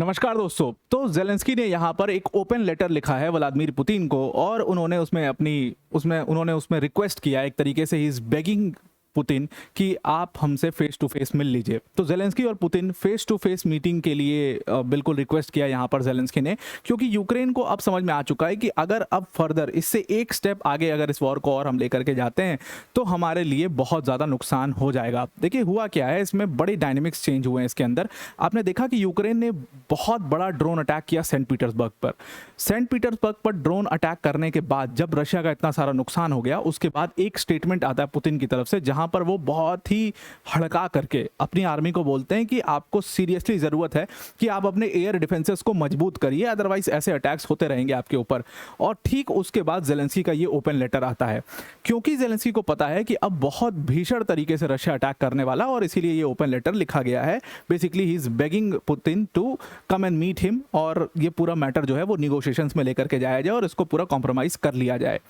नमस्कार दोस्तों। तो जेलेंस्की ने यहाँ पर एक ओपन लेटर लिखा है व्लादिमीर पुतिन को और उन्होंने उसमें रिक्वेस्ट किया एक तरीके से। ही इज बेगिंग पुतिन कि आप हमसे फेस टू फेस मिल लीजिए। तो जेलेंस्की और Putin face to face meeting के लिए बिल्कुल रिक्वेस्ट किया यहाँ पर जेलेंस्की ने, क्योंकि यूक्रेन को अब समझ में आ चुका है कि अगर अब फर्दर इससे एक स्टेप आगे अगर इस वॉर को और हम लेकर के जाते हैं तो हमारे लिए बहुत ज़्यादा नुकसान हो जाएगा। देखिए हुआ क्या है, इसमें बड़ी डायनेमिक्स चेंज हुए हैं इसके अंदर। आपने देखा कि यूक्रेन ने बहुत बड़ा ड्रोन अटैक किया सेंट पीटर्सबर्ग पर। सेंट पीटर्सबर्ग पर ड्रोन अटैक करने के बाद जब रशिया का इतना सारा नुकसान हो गया, उसके बाद एक स्टेटमेंट आता है पुतिन की तरफ से, जहां पर वो बहुत ही हड़का करके अपनी आर्मी को बोलते हैं कि आपको सीरियसली जरूरत है कि आप अपने एयर डिफेंसेस को मजबूत करिए, अदरवाइज ऐसे अटैक्स होते रहेंगे आपके ऊपर। और ठीक उसके बाद जेलेंस्की का ये ओपन लेटर आता है, क्योंकि जेलेंस्की को पता है कि अब बहुत भीषण तरीके से रशिया अटैक करने वाला, और इसीलिए ये ओपन लेटर लिखा गया है। Basically he is begging Putin to come and meet him, और ये पूरा मैटर जो है वो निगोशिएशंस में लेकर के जाया जाए और इसको पूरा कॉम्प्रोमाइज कर लिया जाए।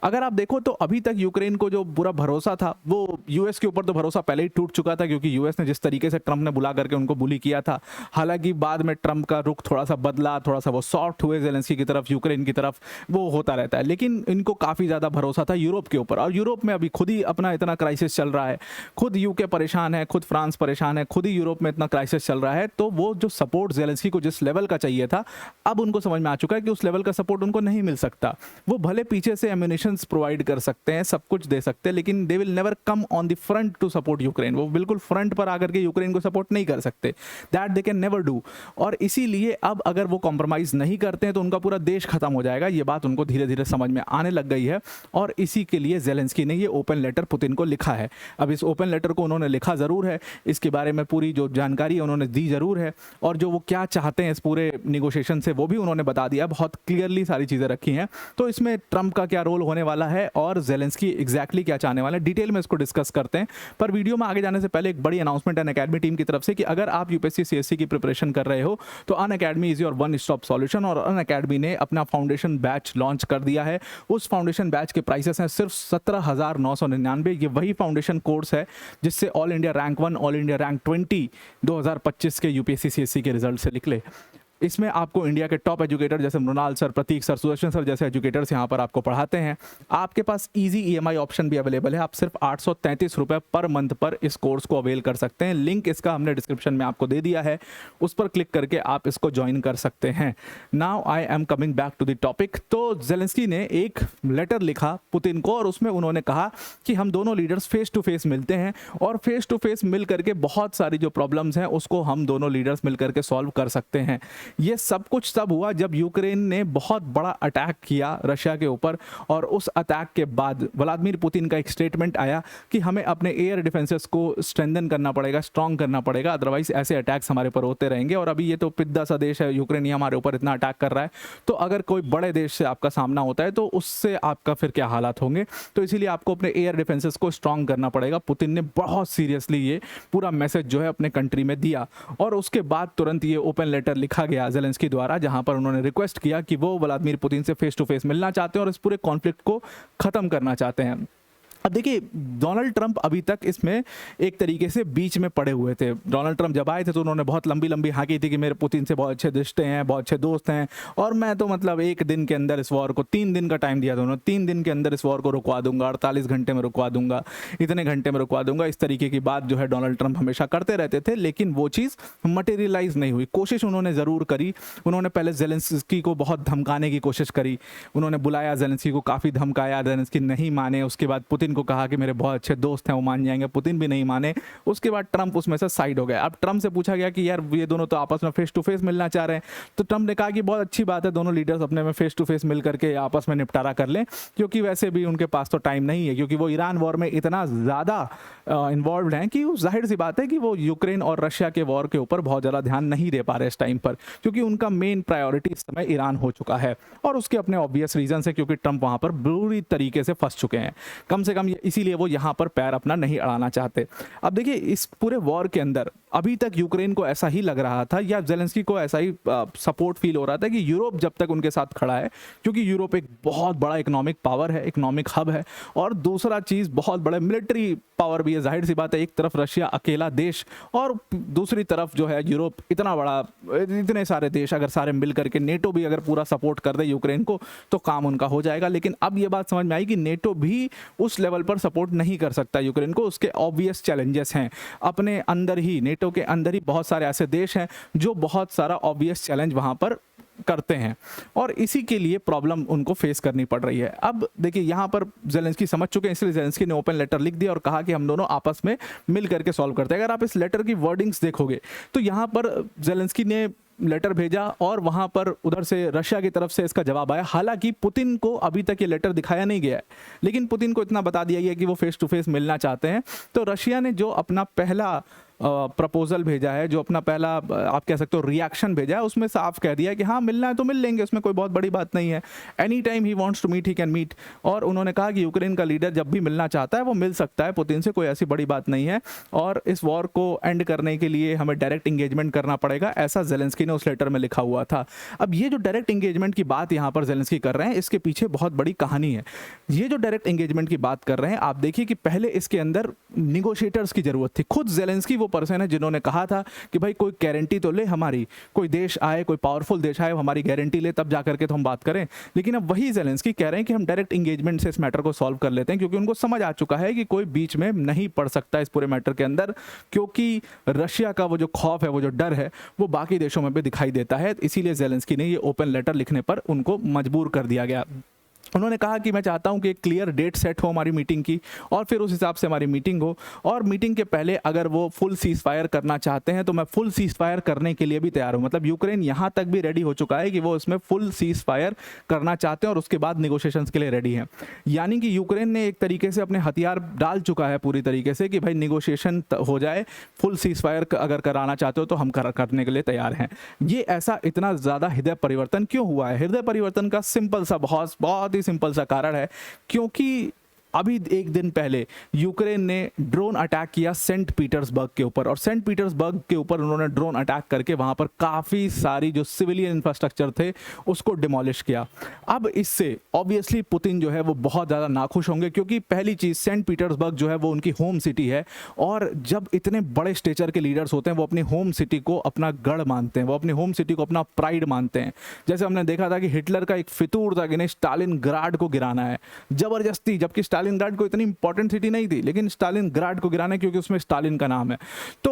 अगर आप देखो तो अभी तक यूक्रेन को जो पूरा भरोसा था, वो यूएस के ऊपर तो भरोसा पहले ही टूट चुका था, क्योंकि यूएस ने जिस तरीके से ट्रंप ने बुला करके उनको बुली किया था। हालांकि बाद में ट्रंप का रुख थोड़ा सा बदला, थोड़ा सा वो सॉफ्ट हुए जेलेंस्की की तरफ, यूक्रेन की तरफ, वो होता रहता है। लेकिन इनको काफ़ी ज़्यादा भरोसा था यूरोप के ऊपर, और यूरोप में अभी खुद ही अपना इतना क्राइसिस चल रहा है। खुद यूके परेशान है, खुद फ्रांस परेशान है, खुद ही यूरोप में इतना क्राइसिस चल रहा है। तो वो जो सपोर्ट जेलेंस्की को जिस लेवल का चाहिए था, अब उनको समझ में आ चुका है कि उस लेवल का सपोर्ट उनको नहीं मिल सकता। वो भले पीछे से एम्यूनिशंस प्रोवाइड कर सकते हैं, सब कुछ दे सकते हैं, लेकिन they will never come on the front to support Ukraine. वो बिल्कुल फ्रंट पर आकर के यूक्रेन को सपोर्ट नहीं कर सकते। That they can never do. और इसीलिए अब अगर वो कॉम्प्रोमाइज नहीं करते हैं तो उनका पूरा देश खत्म हो जाएगा। ये बात उनको धीरे धीरे समझ में आने लग गई है, और इसी के लिए जेलेंस्की ने ये ओपन लेटर पुतिन को लिखा है। अब इस ओपन लेटर को उन्होंने लिखा जरूर है, इसके बारे में पूरी जो जानकारी है उन्होंने दी जरूर है, और जो वो क्या चाहते हैं इस पूरे निगोशिएशन से वो भी उन्होंने बता दिया। बहुत क्लियरली सारी चीजें रखी हैं। तो इसमें ट्रंप का क्या रोल होने वाला है और जेलेंस्की एग्जैक्टली क्या चाहने वाले हैं, डिटेल में इसको डिस्कस करते हैं। पर वीडियो में आगे जाने से पहले एक बड़ी अनाउंसमेंट है अनअकैडमी टीम की तरफ से कि अगर आप यूपीएससी सीएससी की प्रिपरेशन कर रहे हो तो Unacademy is your one stop solution. और अनअकैडमी ने अपना फाउंडेशन बैच लॉन्च कर दिया है। उस फाउंडेशन बैच के प्राइसेस हैं सिर्फ 17,999। ये वही फाउंडेशन कोर्स है जिससे all India rank 1, all India rank 20 2025 के यूपीएससी सीएससी के रिजल्ट से निकले। इसमें आपको इंडिया के टॉप एजुकेटर जैसे मृणाल सर, प्रतीक सर, सुदर्शन सर जैसे एजुकेटर्स यहाँ पर आपको पढ़ाते हैं। आपके पास इजी ईएमआई ऑप्शन भी अवेलेबल है। आप सिर्फ 833 रुपये पर मंथ पर इस कोर्स को अवेल कर सकते हैं। लिंक इसका हमने डिस्क्रिप्शन में आपको दे दिया है, उस पर क्लिक करके आप इसको ज्वाइन कर सकते हैं। Now I am coming back to the topic. तो जेलेंस्की ने एक लेटर लिखा पुतिन को, और उसमें उन्होंने कहा कि हम दोनों लीडर्स फेस टू फेस मिलते हैं, और फेस टू फेस मिल करके बहुत सारी जो प्रॉब्लम्स हैं उसको हम दोनों लीडर्स मिल करके सॉल्व कर सकते हैं। ये सब कुछ तब हुआ जब यूक्रेन ने बहुत बड़ा अटैक किया रशिया के ऊपर, और उस अटैक के बाद व्लादिमीर पुतिन का एक स्टेटमेंट आया कि हमें अपने एयर डिफेंसेस को स्ट्रेंथन करना पड़ेगा, स्ट्रांग करना पड़ेगा, अदरवाइज ऐसे अटैक्स हमारे ऊपर होते रहेंगे। और अभी ये तो पिद्दा सा देश है यूक्रेन, ही हमारे ऊपर इतना अटैक कर रहा है, तो अगर कोई बड़े देश से आपका सामना होता है तो उससे आपका फिर क्या हालात होंगे। तो इसीलिए आपको अपने एयर डिफेंसेस को स्ट्रांग करना पड़ेगा। पुतिन ने बहुत सीरियसली ये पूरा मैसेज जो है अपने कंट्री में दिया, और उसके बाद तुरंत ये ओपन लेटर लिखा गया जेलेंस्की द्वारा, जहां पर उन्होंने रिक्वेस्ट किया कि वो व्लादिमीर पुतिन से फेस टू फेस मिलना चाहते हैं और इस पूरे कॉन्फ्लिक्ट को खत्म करना चाहते हैं। अब देखिए, डोनाल्ड ट्रंप अभी तक इसमें एक तरीके से बीच में पड़े हुए थे। डोनाल्ड ट्रंप जब आए थे तो उन्होंने बहुत लंबी लंबी हाँकी थी कि मेरे पुतिन से बहुत अच्छे रिश्ते हैं, बहुत अच्छे दोस्त हैं, और मैं तो मतलब एक दिन के अंदर इस वॉर को, 3 दिन का टाइम दिया था उन्होंने, 3 दिन के अंदर इस वॉर को रुकवा दूंगा, 48 घंटे में रुकवा दूंगा, इतने घंटे में रुकवा दूंगा। इस तरीके की बात जो है डोनाल्ड ट्रंप हमेशा करते रहते थे, लेकिन वो चीज़ मटेरियलाइज नहीं हुई। कोशिश उन्होंने ज़रूर करी। उन्होंने पहले जेलेंस्की को बहुत धमकाने की कोशिश करी, उन्होंने बुलाया जेलेंस्की को, काफ़ी धमकाया, जेलेंस्की नहीं माने। उसके बाद पुतिन को कहा कि मेरे बहुत अच्छे दोस्त हैं वो मान जाएंगे, पुतिन भी नहीं माने। उसके बाद ट्रंप उसमें से साइड हो गया। अब ट्रंप से पूछा गया कि यार ये दोनों तो आपस में फेस टू फेस मिलना चाह रहे हैं, तो ट्रंप ने कहा कि बहुत अच्छी बात है, दोनों लीडर्स अपने में फेस टू फेस मिल करके आपस में निपटारा कर लें, क्योंकि वैसे भी उनके पास तो टाइम नहीं है, क्योंकि वो ईरान वॉर में इतना ज़्यादा इन्वॉल्व हैं कि जाहिर सी बात है कि वो यूक्रेन और रशिया के वॉर के ऊपर बहुत ज़्यादा ध्यान नहीं दे पा रहे इस टाइम पर, क्योंकि उनका मेन प्रायोरिटी इस समय ईरान हो चुका है, और उसके अपने ऑब्वियस रीजन है, क्योंकि ट्रंप वहाँ पर बुरी तरीके से फंस चुके हैं। कम से कम इसीलिए वो यहाँ पर पैर अपना नहीं अड़ाना चाहते। अब देखिए, इस पूरे वॉर के अंदर अभी तक यूक्रेन को ऐसा ही लग रहा था या जेलेंस्की को ऐसा ही सपोर्ट फील हो रहा था कि यूरोप जब तक उनके साथ खड़ा है, क्योंकि यूरोप एक बहुत बड़ा इकोनॉमिक पावर है, इकोनॉमिक हब है, और दूसरा चीज़ बहुत बड़े मिलिट्री पावर भी है। जाहिर सी बात है, एक तरफ रशिया अकेला देश और दूसरी तरफ जो है यूरोप इतना बड़ा, इतने सारे देश अगर सारे मिल करके, नेटो भी अगर पूरा सपोर्ट कर दे यूक्रेन को तो काम उनका हो जाएगा। लेकिन अब ये बात समझ में आई कि नेटो भी उस लेवल पर सपोर्ट नहीं कर सकता यूक्रेन को, उसके ऑब्वियस चैलेंजेस हैं अपने अंदर ही। नेटो के अंदर ही बहुत सारे ऐसे देश हैं जो बहुत सारा ऑब्वियस चैलेंज वहां पर करते हैं और इसी के लिए प्रॉब्लम उनको फेस करनी पड़ रही है। अब देखिए यहाँ पर जेलेंस्की समझ चुके हैं, इसलिए जेलेंस्की ने ओपन लेटर लिख दिया और कहा कि हम दोनों आपस में मिल करके सॉल्व करते हैं। अगर आप इस लेटर की वर्डिंग्स देखोगे तो यहाँ पर जेलेंस्की ने लेटर भेजा और वहां पर उधर से रशिया की तरफ से इसका जवाब आया। हालांकि पुतिन को अभी तक ये लेटर दिखाया नहीं गया है, लेकिन पुतिन को इतना बता दिया गया कि वो फेस टू फेस मिलना चाहते हैं। तो रशिया ने जो अपना पहला प्रपोजल भेजा है, जो अपना पहला आप कह सकते हो रिएक्शन भेजा है, उसमें साफ कह दिया है कि हाँ मिलना है तो मिल लेंगे, उसमें कोई बहुत बड़ी बात नहीं है। Any time he wants to meet he can meet. और उन्होंने कहा कि यूक्रेन का लीडर जब भी मिलना चाहता है वो मिल सकता है पुतिन से, कोई ऐसी बड़ी बात नहीं है। और इस वॉर को एंड करने के लिए हमें डायरेक्ट इंगेजमेंट करना पड़ेगा, ऐसा जेलेंस्की ने उस लेटर में लिखा हुआ था। अब ये जो डायरेक्ट इंगेजमेंट की बात यहाँ पर जेलेंस्की कर रहे हैं, इसके पीछे बहुत बड़ी कहानी है। ये जो डायरेक्ट इंगेजमेंट की बात कर रहे हैं, आप देखिए कि पहले इसके अंदर निगोशिएटर्स की जरूरत थी। खुद जेलेंस्की वो पर्सन है जिन्होंने कहा था कि भाई कोई गारंटी तो ले हमारी, कोई देश आए, कोई पावरफुल देश आए, हमारी गारंटी ले, तब जाकर के तो हम बात करें। लेकिन अब वही जेलेंस्की कह रहे हैं कि हम डायरेक्ट इंगेजमेंट से इस मैटर को सॉल्व कर लेते हैं, क्योंकि उनको समझ आ चुका है कि कोई बीच में नहीं पड़ सकता इस पूरे मैटर के अंदर, क्योंकि रशिया का वो जो खौफ है, वो जो डर है, वो बाकी देशों में भी दिखाई देता है। इसीलिए जेलेंस्की ने ये ओपन लेटर लिखने पर उनको मजबूर कर दिया गया। उन्होंने कहा कि मैं चाहता हूं कि एक क्लियर डेट सेट हो हमारी मीटिंग की और फिर उस हिसाब से हमारी मीटिंग हो, और मीटिंग के पहले अगर वो फुल सीज फायर करना चाहते हैं तो मैं फुल सीज फायर करने के लिए भी तैयार हूं। मतलब यूक्रेन यहां तक भी रेडी हो चुका है कि वो इसमें फुल सीज फायर करना चाहते हैं और उसके बाद निगोशिएशंस के लिए रेडी हैं। यानी कि यूक्रेन ने एक तरीके से अपने हथियार डाल चुका है पूरी तरीके से कि भाई निगोशिएशन हो जाए, फुल सीज फायर अगर कराना चाहते हो तो हम करने के लिए तैयार हैं। ये ऐसा इतना ज़्यादा हृदय परिवर्तन क्यों हुआ है? हृदय परिवर्तन का सिंपल सा, बहुत ही सिंपल सा कारण है, क्योंकि अभी एक दिन पहले यूक्रेन ने ड्रोन अटैक किया सेंट पीटर्सबर्ग के ऊपर, और सेंट पीटर्सबर्ग के ऊपर उन्होंने ड्रोन अटैक करके वहां पर काफी सारी जो सिविलियन इंफ्रास्ट्रक्चर थे उसको डिमोलिश किया। अब इससे ऑब्वियसली पुतिन जो है वो बहुत ज़्यादा नाखुश होंगे, क्योंकि पहली चीज़ सेंट पीटर्सबर्ग जो है वो उनकी होम सिटी है, और जब इतने बड़े स्टेचर के लीडर्स होते हैं वो अपनी होम सिटी को अपना गढ़ मानते हैं, वो अपनी होम सिटी को अपना प्राइड मानते हैं। जैसे हमने देखा था कि हिटलर का एक फितूर था कि स्टालिनग्राड को गिराना है जबरदस्ती, जबकि स्टालिनग्राड को इतनी इंपॉर्टेंट सिटी नहीं थी, लेकिन स्टालिनग्राड को गिराना है क्योंकि उसमें स्टालिन का नाम है। तो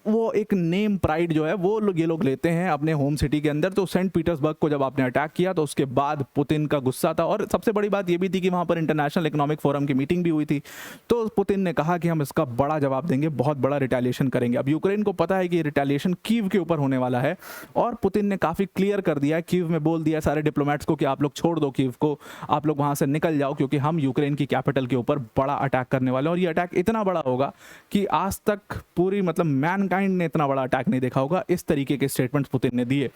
वो एक नेम प्राइड जो है वो ये लोग लेते हैं अपने होम सिटी के अंदर। तो सेंट पीटर्सबर्ग को जब आपने अटैक किया तो उसके बाद पुतिन का गुस्सा था, और सबसे बड़ी बात ये भी थी कि वहां पर इंटरनेशनल इकोनॉमिक फोरम की मीटिंग भी हुई थी। तो पुतिन ने कहा कि हम इसका बड़ा जवाब देंगे, बहुत बड़ा रिटेलिएशन करेंगे। अब यूक्रेन को पता है कि रिटेलिएशन कीव के ऊपर होने वाला है, और पुतिन ने काफी क्लियर कर दिया है, कीव में बोल दिया सारे डिप्लोमेट्स को कि आप लोग छोड़ दो कीव को, आप लोग वहां से निकल जाओ, क्योंकि हम यूक्रेन की कैपिटल के ऊपर बड़ा अटैक करने वाले हैं। और ये अटैक इतना बड़ा होगा कि आज तक पूरी मतलब मैनकाइंड ने इतना बड़ा अटैक नहीं देखा होगा। इस तरीके के स्टेटमेंट्स पुतिन ने दिए,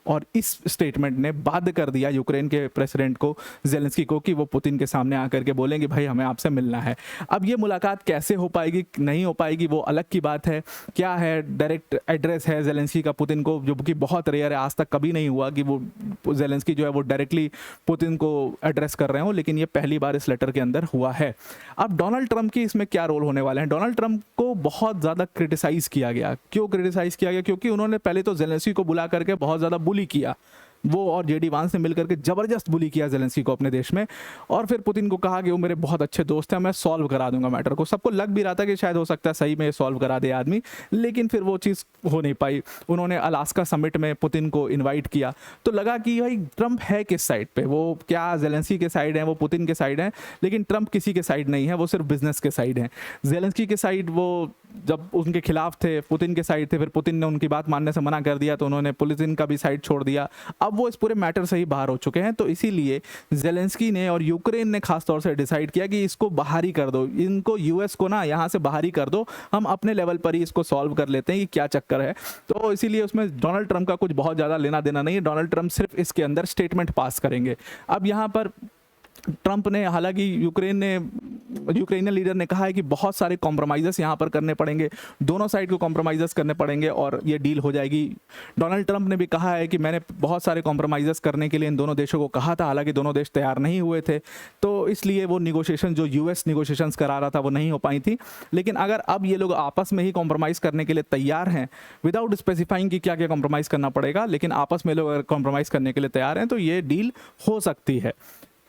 और इस स्टेटमेंट ने बाध्य कर दिया यूक्रेन के प्रेसिडेंट को, जेलेंस्की को, कि वो पुतिन के सामने आकर के बोलेंगे भाई हमें आपसे मिलना है। अब ये मुलाकात कैसे हो पाएगी, नहीं हो पाएगी, वो अलग की बात है। क्या है, डायरेक्ट एड्रेस है जेलेंस्की का पुतिन को, जो कि बहुत रेयर है, आज तक कभी नहीं हुआ कि वो जेलेंस्की जो है वो डायरेक्टली पुतिन को एड्रेस कर रहे हो, लेकिन ये पहली बार इस लेटर के अंदर हुआ है। अब डोनाल्ड ट्रंप की इसमें क्या रोल होने वाले हैं? डोनाल्ड ट्रंप को बहुत ज़्यादा क्रिटिसाइज किया गया। क्यों क्रिटिसाइज किया गया? क्योंकि उन्होंने पहले तो जेलेंस्की को बुला करके बहुत ज़्यादा बुली किया, वो और जेडी वांस ने मिलकर के जबरदस्त बुली किया जेलेंस्की को अपने देश में, और फिर पुतिन को कहा कि वो मेरे बहुत अच्छे दोस्त हैं, मैं सॉल्व करा दूंगा मैटर को। सबको लग भी रहा था कि शायद हो सकता है सही में सॉल्व करा दे आदमी, लेकिन फिर वो चीज़ हो नहीं पाई। उन्होंने अलास्का समिट में पुतिन को इन्वाइट किया, तो लगा कि भाई ट्रंप है किस साइड पे, वो क्या जेलेंस्की के साइड है, वो पुतिन के साइड है, लेकिन ट्रंप किसी के साइड नहीं है, वो सिर्फ बिजनेस के साइड है। जेलेंस्की के साइड वो जब उनके खिलाफ थे, पुतिन के साइड थे, फिर पुतिन ने उनकी बात मानने से मना कर दिया, तो उन्होंने पुतिन का भी साइड छोड़ दिया। अब वो इस पूरे मैटर से ही बाहर हो चुके हैं। तो इसीलिए जेलेंस्की ने और यूक्रेन ने खासतौर से डिसाइड किया कि इसको बाहर ही कर दो, इनको यूएस को ना यहाँ से बाहर ही कर दो, हम अपने लेवल पर ही इसको सॉल्व कर लेते हैं कि क्या चक्कर है। तो इसीलिए उसमें डोनाल्ड ट्रंप का कुछ बहुत ज़्यादा लेना देना नहीं है। डोनाल्ड ट्रंप सिर्फ इसके अंदर स्टेटमेंट पास करेंगे। अब यहाँ पर ट्रंप ने, हालांकि यूक्रेनियन लीडर ने कहा है कि बहुत सारे कॉम्प्रोमाइज़ेस यहाँ पर करने पड़ेंगे, दोनों साइड को कॉम्प्रोमाइज़ेस करने पड़ेंगे और ये डील हो जाएगी। डोनाल्ड ट्रंप ने भी कहा है कि मैंने बहुत सारे कॉम्प्रोमाइज़ेस करने के लिए इन दोनों देशों को कहा था, हालांकि दोनों देश तैयार नहीं हुए थे, तो इसलिए वो निगोशिएशन जो यूएस निगोशिएशंस करा रहा था वो नहीं हो पाई थी। लेकिन अगर अब ये लोग आपस में ही कॉम्प्रोमाइज़ करने के लिए तैयार हैं, विदाउट स्पेसिफाइंग कि क्या क्या कॉम्प्रोमाइज़ करना पड़ेगा, लेकिन आपस में लोग अगर कॉम्प्रोमाइज़ करने के लिए तैयार हैं तो ये डील हो सकती है।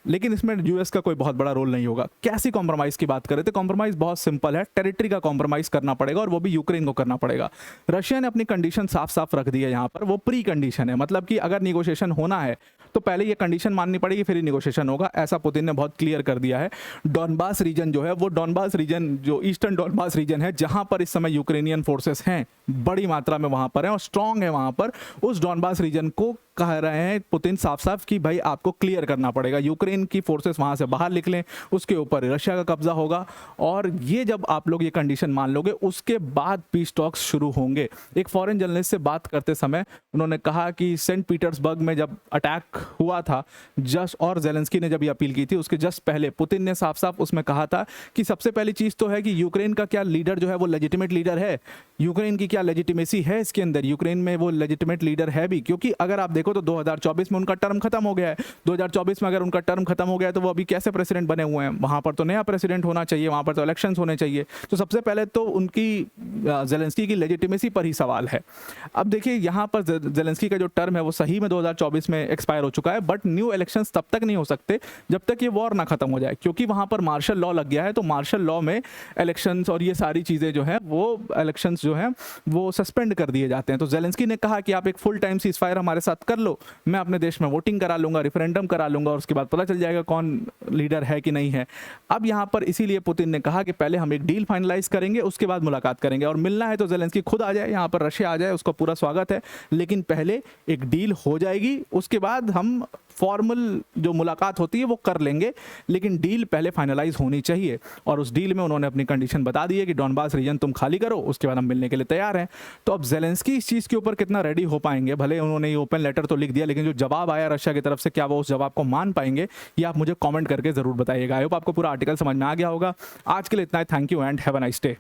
लेकिन इसमें यूएस का कोई बहुत बड़ा रोल नहीं होगा। कैसी कॉम्प्रोमाइज़ की बात करें तो कॉम्प्रोमाइज़ बहुत सिंपल है, टेरिटरी का कॉम्प्रोमाइज़ करना पड़ेगा और वो भी यूक्रेन को करना पड़ेगा। रशिया ने अपनी कंडीशन साफ साफ रख दी है यहाँ पर, वो प्री कंडीशन है, मतलब कि अगर निगोशिएशन होना है तो पहले ये कंडीशन माननी पड़ेगी, फिर ही निगोशिएशन होगा, ऐसा पुतिन ने बहुत क्लियर कर दिया है। डॉनबास रीजन जो है, वो डॉनबास रीजन जो ईस्टर्न डॉनबास रीजन है, जहाँ पर इस समय यूक्रेनियन फोर्सेस हैं, बड़ी मात्रा में वहाँ पर हैं और स्ट्रांग है वहाँ पर, उस डॉनबास रीजन को कह रहे हैं पुतिन साफ साफ कि भाई आपको क्लियर करना पड़ेगा, यूक्रेन की फोर्सेस वहाँ से बाहर निकलें, उसके ऊपर रशिया का कब्जा होगा। और ये जब आप लोग ये कंडीशन मान लोगे, उसके बाद पीस टॉक्स शुरू होंगे। एक फॉरेन जर्नलिस्ट से बात करते समय उन्होंने कहा कि सेंट पीटर्सबर्ग में जब अटैक हुआ था जस्ट, और जेलेंस्की ने जब ये अपील की थी उसके जस्ट पहले पुतिन ने साफ साफ उसमें कहा था कि सबसे पहली चीज़ तो है कि यूक्रेन का क्या लीडर जो है वो लेजिटिमेट लीडर है, यूक्रेन की क्या लेजिटिमेसी है इसके अंदर, यूक्रेन में वो लेजिटिमेट लीडर है भी, क्योंकि अगर आप देखो तो 2024 में उनका टर्म खत्म हो गया है। 2024 में अगर उनका टर्म खत्म हो गया है तो वो अभी कैसे प्रेसिडेंट बने हुए हैं, वहाँ पर तो नया प्रेसिडेंट होना चाहिए, वहाँ पर तो इलेक्शंस होने चाहिए। तो सबसे पहले तो उनकी जेलेंस्की की लेजिटिमेसी पर ही सवाल है। अब देखिए यहाँ पर जेलेंस्की का जो टर्म है वो सही में 2024 में एक्सपायर हो चुका है, बट न्यू इलेक्शंस तब तक नहीं हो सकते जब तक ये वॉर ना खत्म हो जाए, क्योंकि वहाँ पर मार्शल लॉ लग गया है। तो मार्शल लॉ में इलेक्शंस और ये सारी चीज़ें जो है वो इलेक्शंस जो है वो सस्पेंड कर दिए जाते हैं। तो जेलेंस्की ने कहा कि आप एक फुल टाइम सीजफायर हमारे साथ कर लो, मैं अपने देश में वोटिंग करा लूंगा, रेफरेंडम करा लूंगा और उसके बाद पता चल जाएगा कौन लीडर है कि नहीं है। अब यहाँ पर इसीलिए पुतिन ने कहा कि पहले हम एक डील फाइनलाइज करेंगे, उसके बाद मुलाकात करेंगे, और मिलना है तो जेलेंस्की खुद आ जाए यहाँ पर, रशिया आ जाए, उसका पूरा स्वागत है, लेकिन पहले एक डील हो जाएगी, उसके बाद हम फॉर्मल जो मुलाकात होती है वो कर लेंगे, लेकिन डील पहले फाइनलाइज होनी चाहिए। और उस डील में उन्होंने अपनी कंडीशन बता दी है कि डॉनबास रीजन तुम खाली करो, उसके बाद हम मिलने के लिए तैयार हैं। तो अब जेलेंस्की इस चीज़ के ऊपर कितना रेडी हो पाएंगे, भले उन्होंने ये ओपन लेटर तो लिख दिया, लेकिन जो जवाब आया रशिया की तरफ से, क्या वो उस जवाब को मान पाएंगे, ये आप मुझे कॉमेंट करके ज़रूर बताइएगा। आई होप आपको पूरा आर्टिकल समझ में आ गया होगा। आज के लिए इतना ही, thank you and have a nice day.